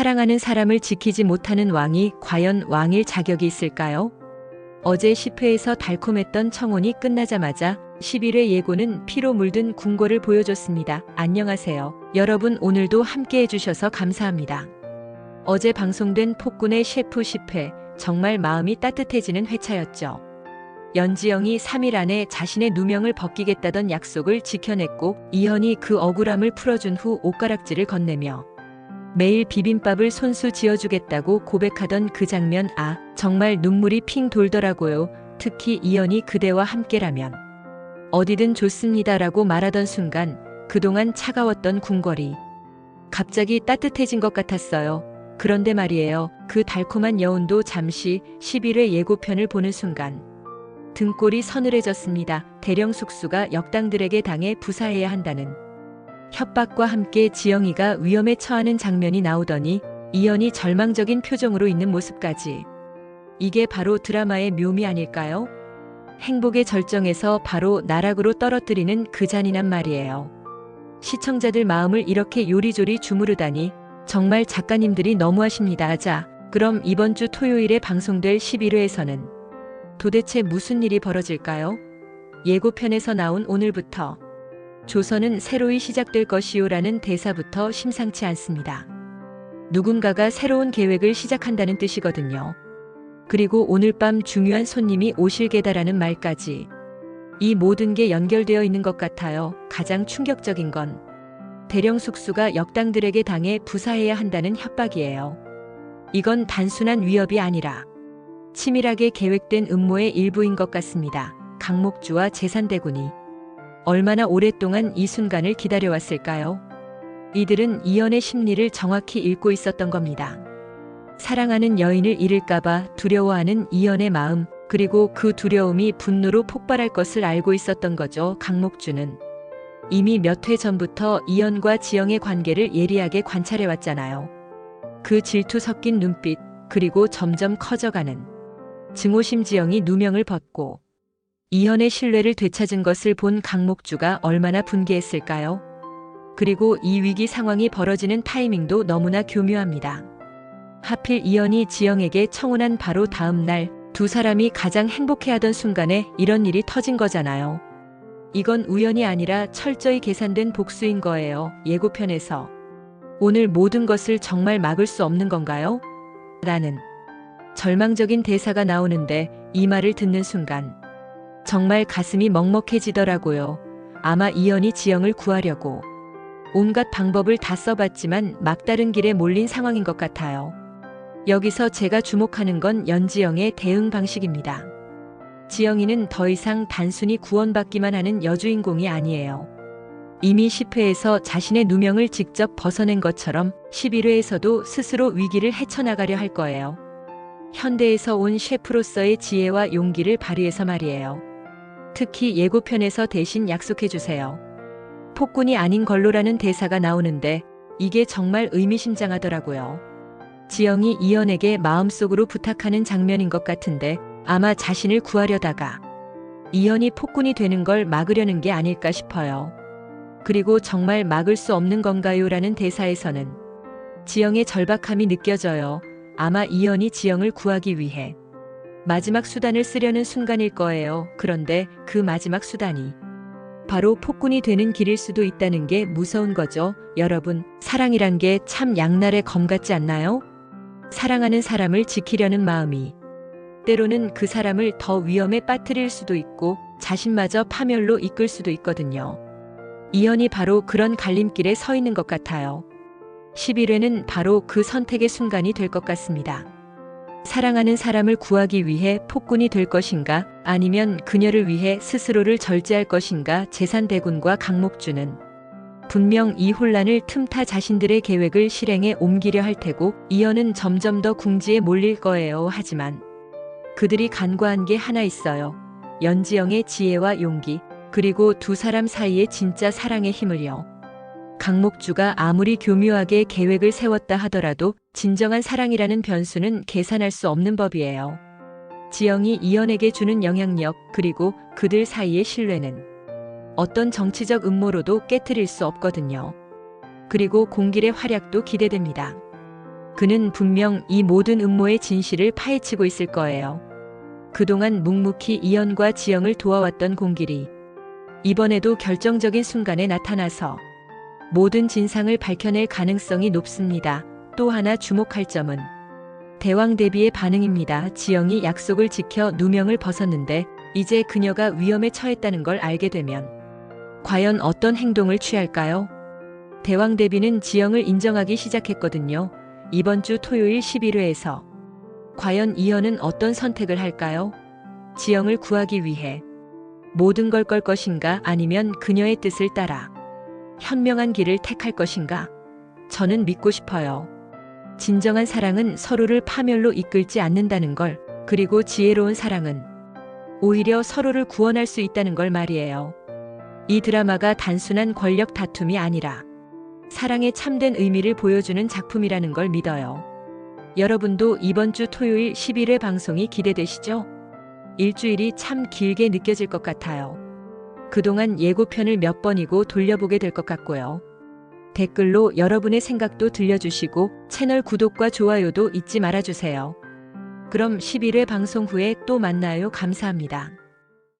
사랑하는 사람을 지키지 못하는 왕이 과연 왕일 자격이 있을까요? 어제 10회에서 달콤했던 청혼이 끝나자마자 11회 예고는 피로 물든 궁궐을 보여줬습니다. 안녕하세요. 여러분, 오늘도 함께 해주셔서 감사합니다. 어제 방송된 폭군의 셰프 10회, 정말 마음이 따뜻해지는 회차였죠. 연지영이 3일 안에 자신의 누명을 벗기겠다던 약속을 지켜냈고, 이현이 그 억울함을 풀어준 후 옷가락질을 건네며 매일 비빔밥을 손수 지어주겠다고 고백하던 그 장면, 정말 눈물이 핑 돌더라고요. 특히 이현이 그대와 함께라면 어디든 좋습니다라고 말하던 순간 그동안 차가웠던 궁궐이 갑자기 따뜻해진 것 같았어요. 그런데 말이에요. 그 달콤한 여운도 잠시 11회 예고편을 보는 순간 등골이 서늘해졌습니다. 대령 숙수가 역당들에게 당해 부사해야 한다는 협박과 함께 지영이가 위험에 처하는 장면이 나오더니 이현이 절망적인 표정으로 있는 모습까지. 이게 바로 드라마의 묘미 아닐까요? 행복의 절정에서 바로 나락으로 떨어뜨리는 그 잔인한 말이에요. 시청자들 마음을 이렇게 요리조리 주무르다니 정말 작가님들이 너무하십니다. 그럼 이번 주 토요일에 방송될 11회에서는 도대체 무슨 일이 벌어질까요? 예고편에서 나온 오늘부터 조선은 새로이 시작될 것이요라는 대사부터 심상치 않습니다. 누군가가 새로운 계획을 시작한다는 뜻이거든요. 그리고 오늘 밤 중요한 손님이 오실 게다라는 말까지. 이 모든 게 연결되어 있는 것 같아요. 가장 충격적인 건 대령 숙수가 역당들에게 당해 부사해야 한다는 협박이에요. 이건 단순한 위협이 아니라 치밀하게 계획된 음모의 일부인 것 같습니다. 강목주와 재산대군이 얼마나 오랫동안 이 순간을 기다려왔을까요? 이들은 이현의 심리를 정확히 읽고 있었던 겁니다. 사랑하는 여인을 잃을까봐 두려워하는 이현의 마음, 그리고 그 두려움이 분노로 폭발할 것을 알고 있었던 거죠. 강목주는 이미 몇 회 전부터 이현과 지영의 관계를 예리하게 관찰해왔잖아요. 그 질투 섞인 눈빛, 그리고 점점 커져가는 증오심. 지영이 누명을 벗고 이현의 신뢰를 되찾은 것을 본 강목주가 얼마나 분개했을까요? 그리고 이 위기 상황이 벌어지는 타이밍도 너무나 교묘합니다. 하필 이현이 지영에게 청혼한 바로 다음 날 두 사람이 가장 행복해하던 순간에 이런 일이 터진 거잖아요. 이건 우연이 아니라 철저히 계산된 복수인 거예요. 예고편에서 오늘 모든 것을 정말 막을 수 없는 건가요? 라는 절망적인 대사가 나오는데 이 말을 듣는 순간 정말 가슴이 먹먹해지더라고요. 아마 이현이 지영을 구하려고 온갖 방법을 다 써봤지만 막다른 길에 몰린 상황인 것 같아요. 여기서 제가 주목하는 건 연지영의 대응 방식입니다. 지영이는 더 이상 단순히 구원받기만 하는 여주인공이 아니에요. 이미 10회에서 자신의 누명을 직접 벗어낸 것처럼 11회에서도 스스로 위기를 헤쳐나가려 할 거예요. 현대에서 온 셰프로서의 지혜와 용기를 발휘해서 말이에요. 특히 예고편에서 대신 약속해주세요. 폭군이 아닌 걸로라는 대사가 나오는데 이게 정말 의미심장하더라고요. 지영이 이현에게 마음속으로 부탁하는 장면인 것 같은데 아마 자신을 구하려다가 이현이 폭군이 되는 걸 막으려는 게 아닐까 싶어요. 그리고 정말 막을 수 없는 건가요? 라는 대사에서는 지영의 절박함이 느껴져요. 아마 이현이 지영을 구하기 위해 마지막 수단을 쓰려는 순간일 거예요. 그런데 그 마지막 수단이 바로 폭군이 되는 길일 수도 있다는 게 무서운 거죠. 여러분, 사랑이란 게 참 양날의 검 같지 않나요? 사랑하는 사람을 지키려는 마음이 때로는 그 사람을 더 위험에 빠뜨릴 수도 있고 자신마저 파멸로 이끌 수도 있거든요. 이현이 바로 그런 갈림길에 서 있는 것 같아요. 11회는 바로 그 선택의 순간이 될 것 같습니다. 사랑하는 사람을 구하기 위해 폭군이 될 것인가, 아니면 그녀를 위해 스스로를 절제할 것인가. 재산대군과 강목주는 분명 이 혼란을 틈타 자신들의 계획을 실행에 옮기려 할 테고 이현은 점점 더 궁지에 몰릴 거예요. 하지만 그들이 간과한 게 하나 있어요. 연지영의 지혜와 용기, 그리고 두 사람 사이의 진짜 사랑의 힘을요. 강목주가 아무리 교묘하게 계획을 세웠다 하더라도 진정한 사랑이라는 변수는 계산할 수 없는 법이에요. 지영이 이현에게 주는 영향력, 그리고 그들 사이의 신뢰는 어떤 정치적 음모로도 깨트릴 수 없거든요. 그리고 공길의 활약도 기대됩니다. 그는 분명 이 모든 음모의 진실을 파헤치고 있을 거예요. 그동안 묵묵히 이현과 지영을 도와왔던 공길이 이번에도 결정적인 순간에 나타나서 모든 진상을 밝혀낼 가능성이 높습니다. 또 하나 주목할 점은 대왕 대비의 반응입니다. 지영이 약속을 지켜 누명을 벗었는데 이제 그녀가 위험에 처했다는 걸 알게 되면 과연 어떤 행동을 취할까요? 대왕 대비는 지영을 인정하기 시작했거든요. 이번 주 토요일 11회에서 과연 이현은 어떤 선택을 할까요? 지영을 구하기 위해 모든 걸 걸 것인가 아니면 그녀의 뜻을 따라 현명한 길을 택할 것인가? 저는 믿고 싶어요. 진정한 사랑은 서로를 파멸로 이끌지 않는다는 걸, 그리고 지혜로운 사랑은 오히려 서로를 구원할 수 있다는 걸 말이에요. 이 드라마가 단순한 권력 다툼이 아니라 사랑의 참된 의미를 보여주는 작품이라는 걸 믿어요. 여러분도 이번 주 토요일 11회 방송이 기대되시죠? 일주일이 참 길게 느껴질 것 같아요. 그동안 예고편을 몇 번이고 돌려보게 될 것 같고요. 댓글로 여러분의 생각도 들려주시고 채널 구독과 좋아요도 잊지 말아주세요. 그럼 11회 방송 후에 또 만나요. 감사합니다.